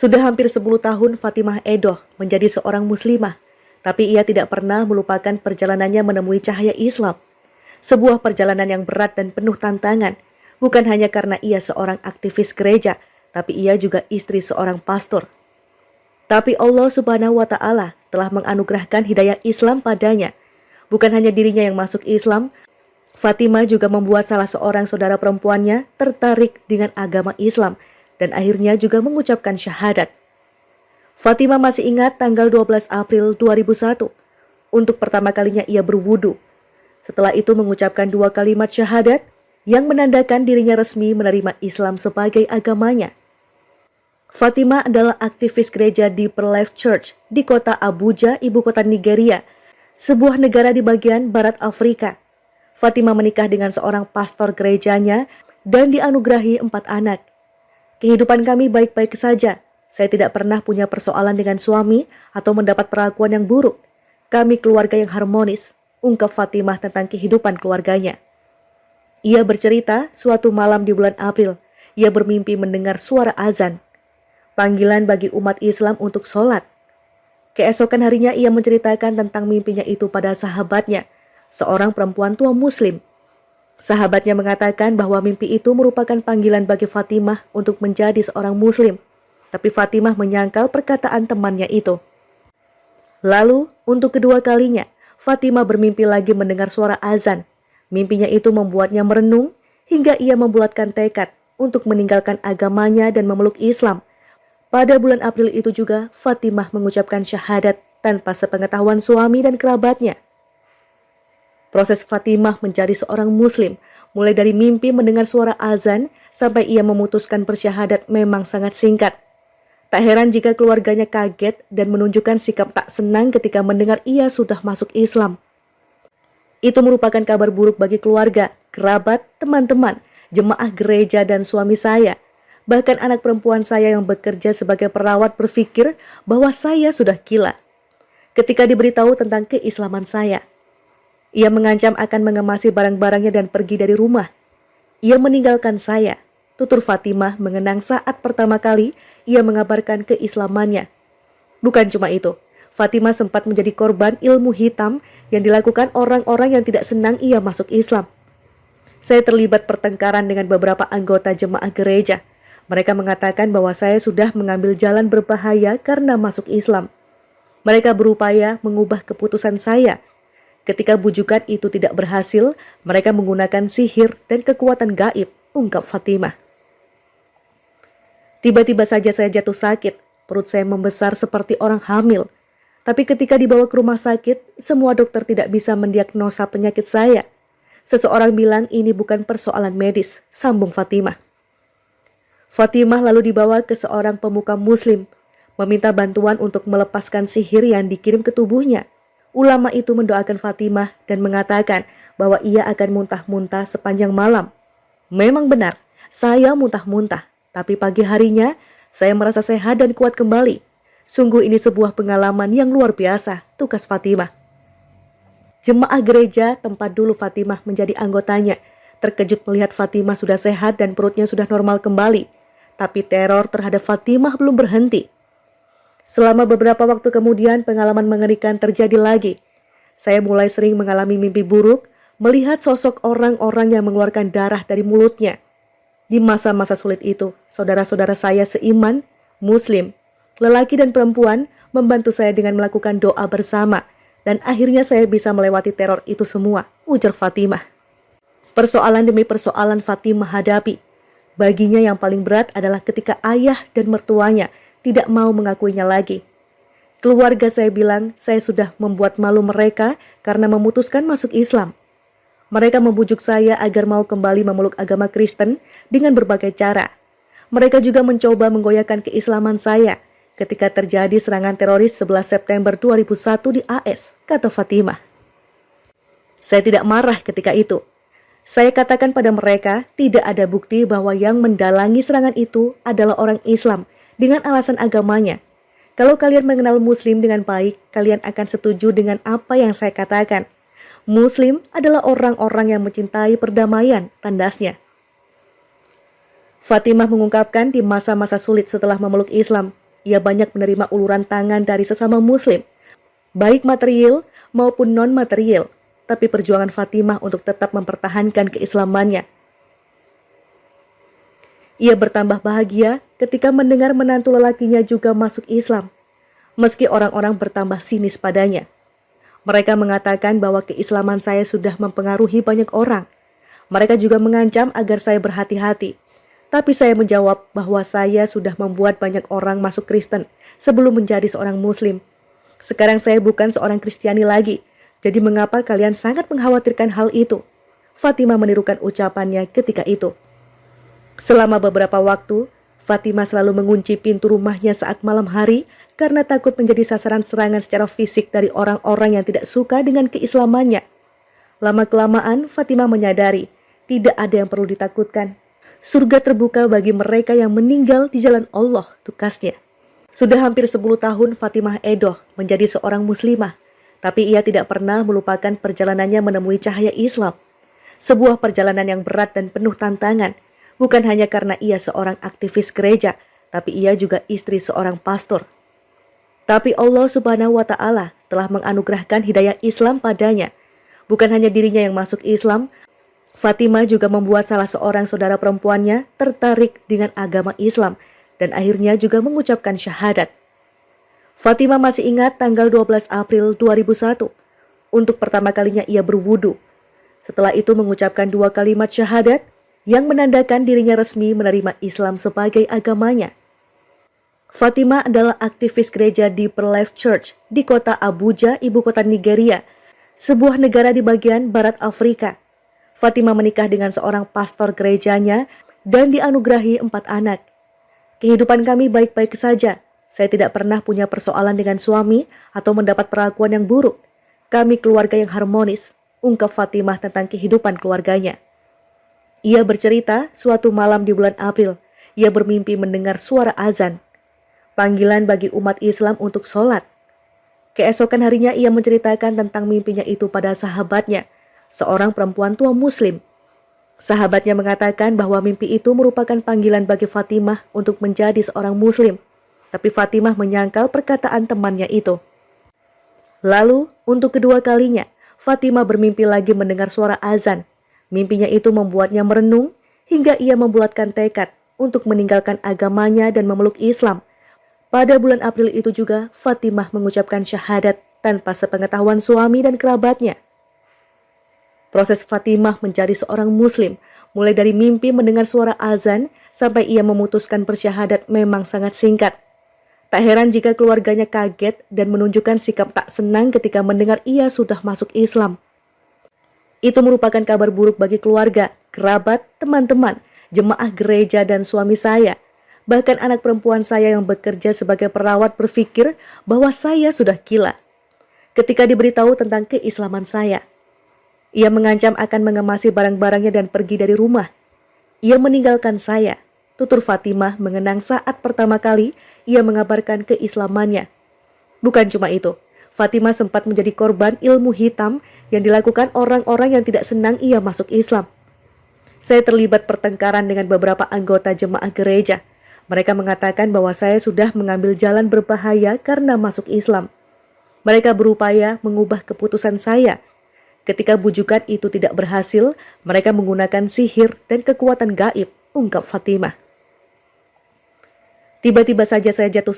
Sudah hampir 10 tahun Fatimah Edoh menjadi seorang muslimah, tapi ia tidak pernah melupakan perjalanannya menemui cahaya Islam. Sebuah perjalanan yang berat dan penuh tantangan, bukan hanya karena ia seorang aktivis gereja, tapi ia juga istri seorang pastor. Tapi Allah Subhanahu wa Ta'ala telah menganugerahkan hidayah Islam padanya. Bukan hanya dirinya yang masuk Islam, Fatimah juga membuat salah seorang saudara perempuannya tertarik dengan agama Islam dan akhirnya juga mengucapkan syahadat. Fatimah masih ingat tanggal 12 April 2001. Untuk pertama kalinya ia berwudu. Setelah itu mengucapkan 2 kalimat syahadat yang menandakan dirinya resmi menerima Islam sebagai agamanya. Fatimah adalah aktivis gereja di Pearl Life Church di kota Abuja, ibu kota Nigeria, sebuah negara di bagian barat Afrika. Fatimah menikah dengan seorang pastor gerejanya dan dianugerahi 4 anak. Kehidupan kami baik-baik saja. Saya tidak pernah punya persoalan dengan suami atau mendapat perlakuan yang buruk. Kami keluarga yang harmonis, ungkap Fatimah tentang kehidupan keluarganya. Ia bercerita suatu malam di bulan April, ia bermimpi mendengar suara azan, panggilan bagi umat Islam untuk sholat. Keesokan harinya ia menceritakan tentang mimpinya itu pada sahabatnya, seorang perempuan tua muslim. Sahabatnya mengatakan bahwa mimpi itu merupakan panggilan bagi Fatimah untuk menjadi seorang muslim. Tapi Fatimah menyangkal perkataan temannya itu. Lalu, untuk kedua kalinya, Fatimah bermimpi lagi mendengar suara azan. Mimpinya itu membuatnya merenung hingga ia membulatkan tekad untuk meninggalkan agamanya dan memeluk Islam. Pada bulan April itu juga, Fatimah mengucapkan syahadat tanpa sepengetahuan suami dan kerabatnya. Proses Fatimah menjadi seorang muslim, mulai dari mimpi mendengar suara azan sampai ia memutuskan bersyahadat memang sangat singkat. Tak heran jika keluarganya kaget dan menunjukkan sikap tak senang ketika mendengar ia sudah masuk Islam. Itu merupakan kabar buruk bagi keluarga, kerabat, teman-teman, jemaah gereja dan suami saya. Bahkan anak perempuan saya yang bekerja sebagai perawat berpikir bahwa saya sudah gila ketika diberitahu tentang keislaman saya. Ia mengancam akan mengemasi barang-barangnya dan pergi dari rumah. Ia meninggalkan saya, tutur Fatimah mengenang saat pertama kali ia mengabarkan keislamannya. Bukan cuma itu, Fatimah sempat menjadi korban ilmu hitam yang dilakukan orang-orang yang tidak senang ia masuk Islam. Saya terlibat pertengkaran dengan beberapa anggota jemaah gereja. Mereka mengatakan bahwa saya sudah mengambil jalan berbahaya karena masuk Islam. Mereka berupaya mengubah keputusan saya. Ketika bujukan itu tidak berhasil, mereka menggunakan sihir dan kekuatan gaib, ungkap Fatimah. Tiba-tiba saja saya jatuh sakit, perut saya membesar seperti orang hamil. Tapi ketika dibawa ke rumah sakit, semua dokter tidak bisa mendiagnosa penyakit saya. Seseorang bilang ini bukan persoalan medis, sambung Fatimah. Fatimah lalu dibawa ke seorang pemuka muslim, meminta bantuan untuk melepaskan sihir yang dikirim ke tubuhnya. Ulama itu mendoakan Fatimah dan mengatakan bahwa ia akan muntah-muntah sepanjang malam. Memang benar, saya muntah-muntah, tapi pagi harinya saya merasa sehat dan kuat kembali. Sungguh ini sebuah pengalaman yang luar biasa, tukas Fatimah. Jemaah gereja tempat dulu Fatimah menjadi anggotanya terkejut melihat Fatimah sudah sehat dan perutnya sudah normal kembali. Tapi teror terhadap Fatimah belum berhenti. Selama beberapa waktu kemudian pengalaman mengerikan terjadi lagi. Saya mulai sering mengalami mimpi buruk, melihat sosok orang-orang yang mengeluarkan darah dari mulutnya. Di masa-masa sulit itu, saudara-saudara saya seiman, muslim, lelaki dan perempuan membantu saya dengan melakukan doa bersama. Dan akhirnya saya bisa melewati teror itu semua, ujar Fatimah. Persoalan demi persoalan Fatimah hadapi. Baginya yang paling berat adalah ketika ayah dan mertuanya tidak mau mengakuinya lagi. Keluarga saya bilang saya sudah membuat malu mereka karena memutuskan masuk Islam. Mereka membujuk saya agar mau kembali memeluk agama Kristen dengan berbagai cara. Mereka juga mencoba menggoyahkan keislaman saya ketika terjadi serangan teroris 11 September 2001 di AS, kata Fatimah. Saya tidak marah ketika itu. Saya katakan pada mereka tidak ada bukti bahwa yang mendalangi serangan itu adalah orang Islam dengan alasan agamanya. Kalau kalian mengenal Muslim dengan baik, kalian akan setuju dengan apa yang saya katakan. Muslim adalah orang-orang yang mencintai perdamaian, tandasnya. Fatimah mengungkapkan di masa-masa sulit setelah memeluk Islam, ia banyak menerima uluran tangan dari sesama muslim, baik material maupun non-material. Tapi perjuangan Fatimah untuk tetap mempertahankan keislamannya. Ia bertambah bahagia ketika mendengar menantu lelakinya juga masuk Islam, meski orang-orang bertambah sinis padanya. Mereka mengatakan bahwa keislaman saya sudah mempengaruhi banyak orang. Mereka juga mengancam agar saya berhati-hati. Tapi saya menjawab bahwa saya sudah membuat banyak orang masuk Kristen sebelum menjadi seorang Muslim. Sekarang saya bukan seorang Kristiani lagi. Jadi mengapa kalian sangat mengkhawatirkan hal itu? Fatimah menirukan ucapannya ketika itu. Selama beberapa waktu, Fatimah selalu mengunci pintu rumahnya saat malam hari karena takut menjadi sasaran serangan secara fisik dari orang-orang yang tidak suka dengan keislamannya. Lama-kelamaan, Fatimah menyadari tidak ada yang perlu ditakutkan. Surga terbuka bagi mereka yang meninggal di jalan Allah, tukasnya. Sudah hampir 10 tahun Fatimah Edoh menjadi seorang muslimah. Tapi ia tidak pernah melupakan perjalanannya menemui cahaya Islam. Sebuah perjalanan yang berat dan penuh tantangan, bukan hanya karena ia seorang aktivis gereja, tapi ia juga istri seorang pastor. Tapi Allah Subhanahu wa Ta'ala telah menganugerahkan hidayah Islam padanya. Bukan hanya dirinya yang masuk Islam, Fatimah juga membuat salah seorang saudara perempuannya tertarik dengan agama Islam dan akhirnya juga mengucapkan syahadat. Fatimah masih ingat tanggal 12 April 2001. Untuk pertama kalinya ia berwudu. Setelah itu mengucapkan 2 kalimat syahadat yang menandakan dirinya resmi menerima Islam sebagai agamanya. Fatimah adalah aktivis gereja di Pearl Church di kota Abuja, ibu kota Nigeria, sebuah negara di bagian barat Afrika. Fatimah menikah dengan seorang pastor gerejanya dan dianugerahi 4 anak. Kehidupan kami baik-baik saja. Saya tidak pernah punya persoalan dengan suami atau mendapat perlakuan yang buruk. Kami keluarga yang harmonis, ungkap Fatimah tentang kehidupan keluarganya. Ia bercerita suatu malam di bulan April, ia bermimpi mendengar suara azan. Panggilan bagi umat Islam untuk sholat. Keesokan harinya ia menceritakan tentang mimpinya itu pada sahabatnya, seorang perempuan tua muslim. Sahabatnya mengatakan bahwa mimpi itu merupakan panggilan bagi Fatimah untuk menjadi seorang muslim. Tapi Fatimah menyangkal perkataan temannya itu. Lalu, untuk kedua kalinya, Fatimah bermimpi lagi mendengar suara azan. Mimpinya itu membuatnya merenung hingga ia membulatkan tekad untuk meninggalkan agamanya dan memeluk Islam. Pada bulan April itu juga, Fatimah mengucapkan syahadat tanpa sepengetahuan suami dan kerabatnya. Proses Fatimah menjadi seorang muslim, mulai dari mimpi mendengar suara azan sampai ia memutuskan bersyahadat memang sangat singkat. Tak heran jika keluarganya kaget dan menunjukkan sikap tak senang ketika mendengar ia sudah masuk Islam. Itu merupakan kabar buruk bagi keluarga, kerabat, teman-teman, jemaah gereja dan suami saya. Bahkan anak perempuan saya yang bekerja sebagai perawat berpikir bahwa saya sudah gila ketika diberitahu tentang keislaman saya. Ia mengancam akan mengemasi barang-barangnya dan pergi dari rumah. Ia meninggalkan saya. Tutur Fatimah mengenang saat pertama kali ia mengabarkan keislamannya. Bukan cuma itu, Fatimah sempat menjadi korban ilmu hitam yang dilakukan orang-orang yang tidak senang ia masuk Islam. Saya terlibat pertengkaran dengan beberapa anggota jemaah gereja. Mereka mengatakan bahwa saya sudah mengambil jalan berbahaya karena masuk Islam. Mereka berupaya mengubah keputusan saya. Ketika bujukan itu tidak berhasil, mereka menggunakan sihir dan kekuatan gaib, ungkap Fatimah. Tiba-tiba saja saya jatuh